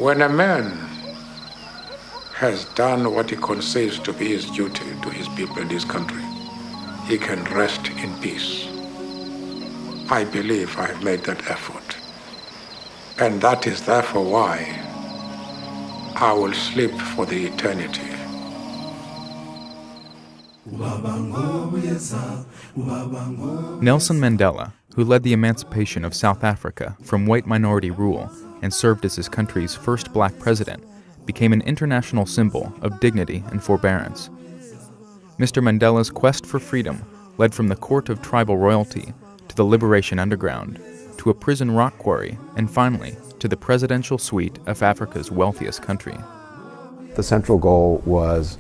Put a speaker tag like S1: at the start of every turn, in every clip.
S1: When a man has done what he conceives to be his duty to his people and his country, he can rest in peace. I believe I have made that effort. And that is therefore why I will sleep for the eternity.
S2: Nelson Mandela, who led the emancipation of South Africa from white minority rule and served as his country's first black president, became an international symbol of dignity and forbearance. Mr. Mandela's quest for freedom led from the court of tribal royalty to the Liberation Underground, to a prison rock quarry, and finally to the presidential suite of Africa's wealthiest country.
S3: The central goal was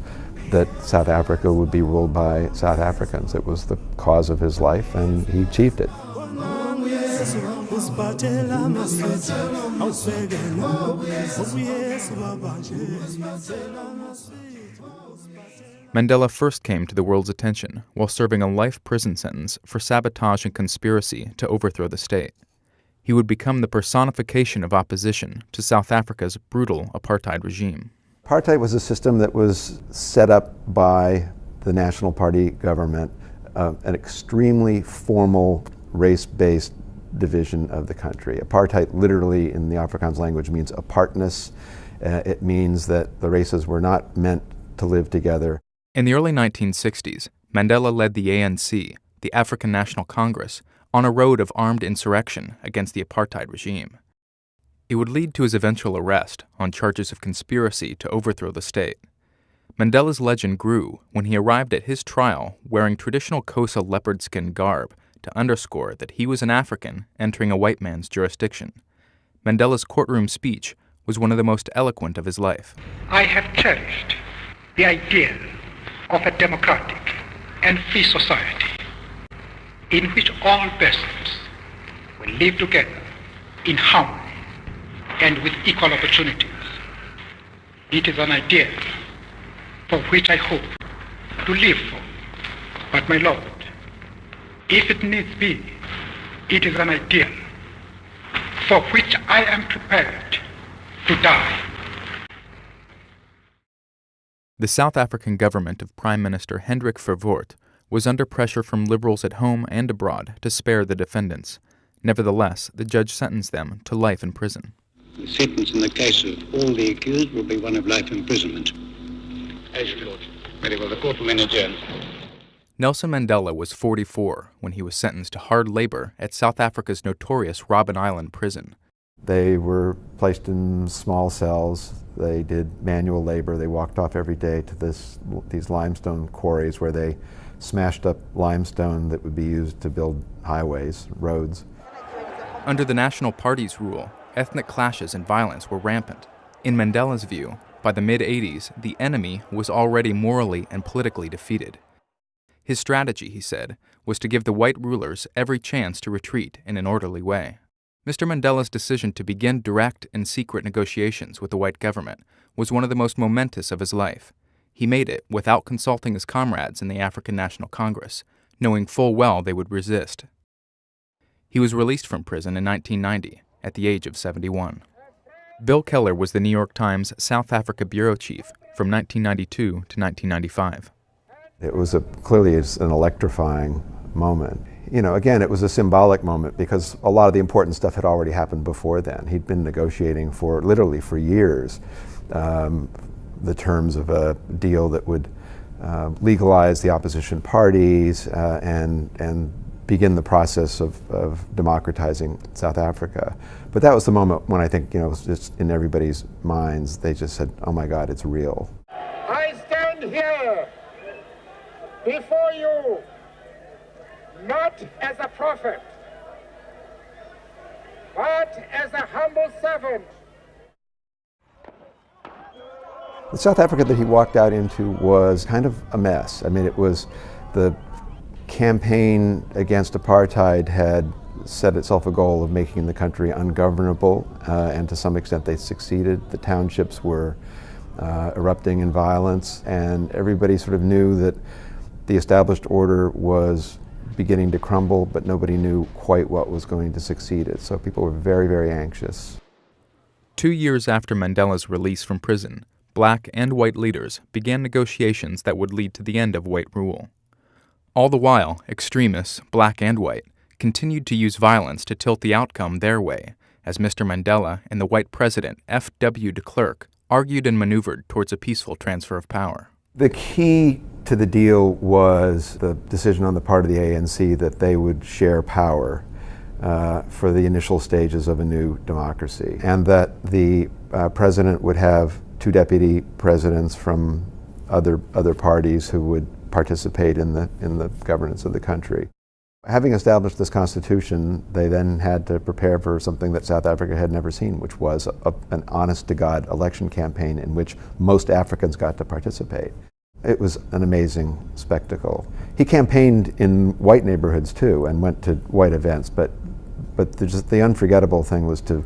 S3: that South Africa would be ruled by South Africans. It was the cause of his life, and he achieved it.
S2: Mandela first came to the world's attention while serving a life prison sentence for sabotage and conspiracy to overthrow the state. He would become the personification of opposition to South Africa's brutal apartheid regime.
S3: Apartheid was a system that was set up by the National Party government, an extremely formal race-based division of the country. Apartheid literally in the Afrikaans language means apartness. It means that the races were not meant to live together.
S2: In the early 1960s, Mandela led the ANC, the African National Congress, on a road of armed insurrection against the apartheid regime. It would lead to his eventual arrest on charges of conspiracy to overthrow the state. Mandela's legend grew when he arrived at his trial wearing traditional Xhosa leopard skin garb to underscore that he was an African entering a white man's jurisdiction. Mandela's courtroom speech was one of the most eloquent of his life.
S4: I have cherished the idea of a democratic and free society in which all persons will live together in harmony and with equal opportunities. It is an idea for which I hope to live for. But my Lord, if it needs be, it is an ideal for which I am prepared to die.
S2: The South African government of Prime Minister Hendrik Verwoerd was under pressure from liberals at home and abroad to spare the defendants. Nevertheless, the judge sentenced them to life in prison.
S5: The sentence in the case of all the accused will be one of life imprisonment. As you lord. Very well, the court will adjourn.
S2: Nelson Mandela was 44 when he was sentenced to hard labor at South Africa's notorious Robben Island prison.
S3: They were placed in small cells. They did manual labor. They walked off every day to these limestone quarries where they smashed up limestone that would be used to build highways, roads.
S2: Under the National Party's rule, ethnic clashes and violence were rampant. In Mandela's view, by the mid-'80s, the enemy was already morally and politically defeated. His strategy, he said, was to give the white rulers every chance to retreat in an orderly way. Mr. Mandela's decision to begin direct and secret negotiations with the white government was one of the most momentous of his life. He made it without consulting his comrades in the African National Congress, knowing full well they would resist. He was released from prison in 1990 at the age of 71. Bill Keller was the New York Times South Africa bureau chief from 1992 to 1995.
S3: It was clearly an electrifying moment. You know, again, it was a symbolic moment because a lot of the important stuff had already happened before then. He'd been negotiating literally for years the terms of a deal that would legalize the opposition parties and begin the process of democratizing South Africa. But that was the moment when I think, it was just in everybody's minds, they just said, oh my God, it's real.
S6: I stand here before you not as a prophet, but as a humble servant.
S3: The South Africa that he walked out into was kind of a mess. I mean, it was the campaign against apartheid had set itself a goal of making the country ungovernable, and to some extent they succeeded. The townships were erupting in violence, and everybody sort of knew that the established order was beginning to crumble, but nobody knew quite what was going to succeed it. So people were very, very anxious.
S2: 2 years after Mandela's release from prison, black and white leaders began negotiations that would lead to the end of white rule. All the while, extremists, black and white, continued to use violence to tilt the outcome their way, as Mr. Mandela and the white president, F.W. de Klerk, argued and maneuvered towards a peaceful transfer of power.
S3: The key to the deal was the decision on the part of the ANC that they would share power for the initial stages of a new democracy, and that the president would have 2 deputy presidents from other parties who would participate in the governance of the country. Having established this constitution, they then had to prepare for something that South Africa had never seen, which was an honest-to-God election campaign in which most Africans got to participate. It was an amazing spectacle. He campaigned in white neighborhoods too and went to white events, but the unforgettable thing was to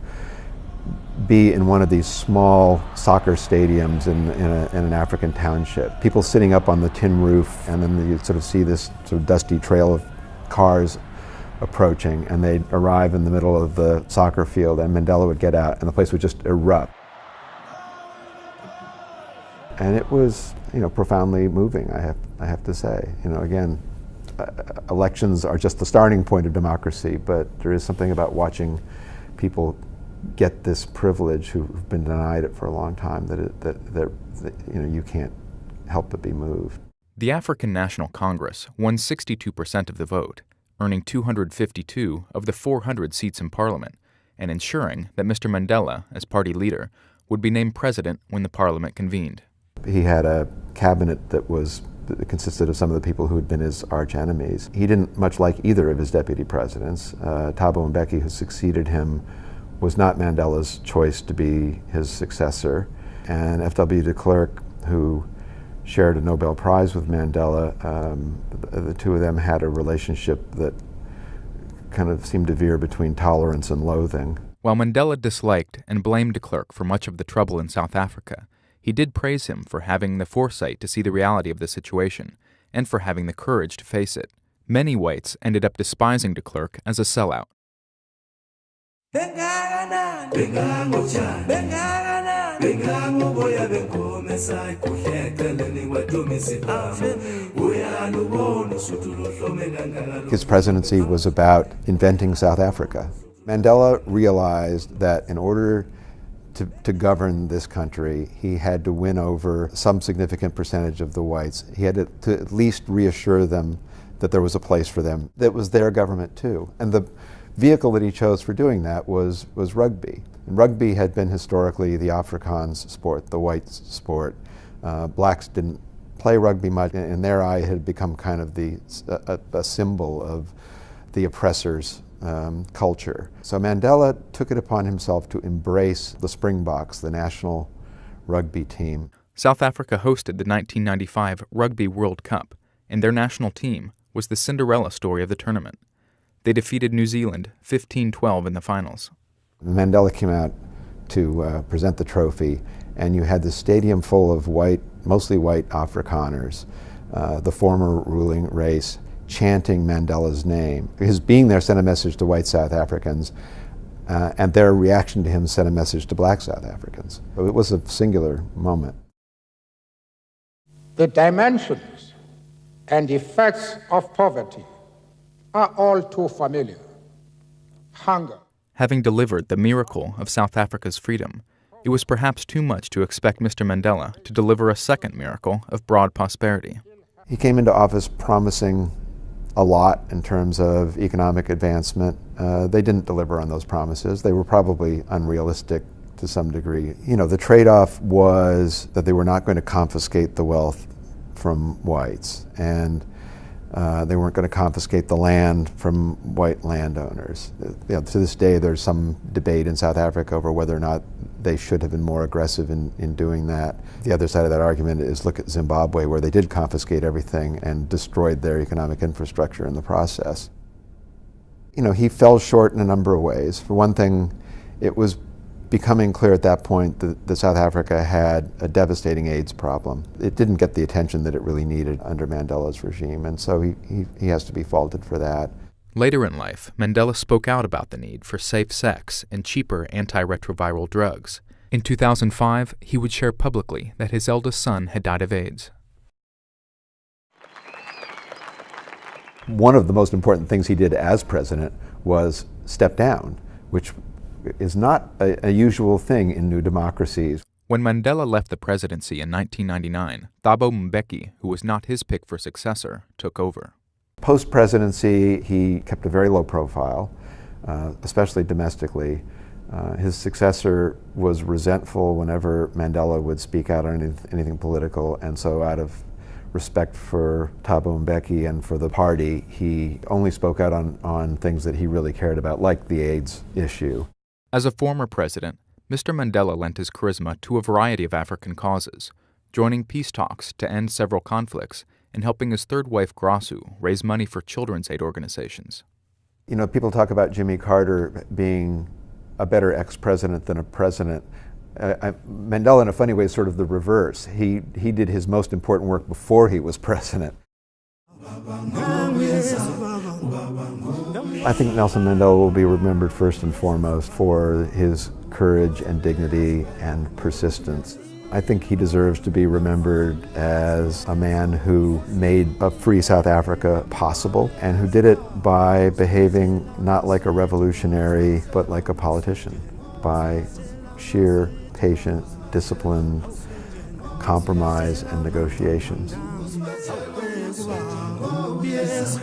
S3: be in one of these small soccer stadiums in an African township. People sitting up on the tin roof, and then you sort of see this sort of dusty trail of cars approaching, and they'd arrive in the middle of the soccer field, and Mandela would get out and the place would just erupt. And it was, profoundly moving, I have to say. Again, elections are just the starting point of democracy, but there is something about watching people get this privilege who've been denied it for a long time that you can't help but be moved.
S2: The African National Congress won 62% of the vote, earning 252 of the 400 seats in Parliament, and ensuring that Mr. Mandela, as party leader, would be named president when the Parliament convened.
S3: He had a cabinet that consisted of some of the people who had been his arch enemies. He didn't much like either of his deputy presidents. Thabo Mbeki, who succeeded him, was not Mandela's choice to be his successor. And F.W. de Klerk, who shared a Nobel Prize with Mandela, the two of them had a relationship that kind of seemed to veer between tolerance and loathing.
S2: While Mandela disliked and blamed de Klerk for much of the trouble in South Africa, he did praise him for having the foresight to see the reality of the situation and for having the courage to face it. Many whites ended up despising de Klerk as a sellout.
S3: His presidency was about inventing South Africa. Mandela realized that in order to govern this country, he had to win over some significant percentage of the whites. He had to at least reassure them that there was a place for them. That was their government too. And the vehicle that he chose for doing that was rugby. And rugby had been historically the Afrikaans sport, the whites' sport. Blacks didn't play rugby much. In their eye, it had become kind of a symbol of the oppressor's culture. So Mandela took it upon himself to embrace the Springboks, the national rugby team.
S2: South Africa hosted the 1995 Rugby World Cup, and their national team was the Cinderella story of the tournament. They defeated New Zealand 15-12 in the finals.
S3: Mandela came out to present the trophy, and you had the stadium full of mostly white Afrikaners, the former ruling race, chanting Mandela's name. His being there sent a message to white South Africans, and their reaction to him sent a message to black South Africans. So it was a singular moment.
S6: The dimensions and effects of poverty are all too familiar. Hunger.
S2: Having delivered the miracle of South Africa's freedom, it was perhaps too much to expect Mr. Mandela to deliver a second miracle of broad prosperity.
S3: He came into office promising a lot in terms of economic advancement. They didn't deliver on those promises. They were probably unrealistic to some degree. The trade-off was that they were not going to confiscate the wealth from whites, and they weren't going to confiscate the land from white landowners. To this day, there's some debate in South Africa over whether or not they should have been more aggressive in doing that. The other side of that argument is look at Zimbabwe, where they did confiscate everything and destroyed their economic infrastructure in the process. He fell short in a number of ways. For one thing, it was becoming clear at that point that South Africa had a devastating AIDS problem. It didn't get the attention that it really needed under Mandela's regime, and so he has to be faulted for that.
S2: Later in life, Mandela spoke out about the need for safe sex and cheaper antiretroviral drugs, In 2005, he would share publicly that his eldest son had died of AIDS.
S3: One of the most important things he did as president was step down, which is not a usual thing in new democracies.
S2: When Mandela left the presidency in 1999, Thabo Mbeki, who was not his pick for successor, took over.
S3: Post-presidency, he kept a very low profile, especially domestically. His successor was resentful whenever Mandela would speak out on anything political, and so out of respect for Thabo Mbeki and for the party, he only spoke out on things that he really cared about, like the AIDS issue.
S2: As a former president, Mr. Mandela lent his charisma to a variety of African causes, joining peace talks to end several conflicts and helping his third wife, Grasu, raise money for children's aid organizations.
S3: You know, people talk about Jimmy Carter being a better ex-president than a president. Mandela, in a funny way, is sort of the reverse. He did his most important work before he was president. I think Nelson Mandela will be remembered first and foremost for his courage and dignity and persistence. I think he deserves to be remembered as a man who made a free South Africa possible and who did it by behaving not like a revolutionary but like a politician, by sheer patient, disciplined compromise and negotiations.
S7: Yes,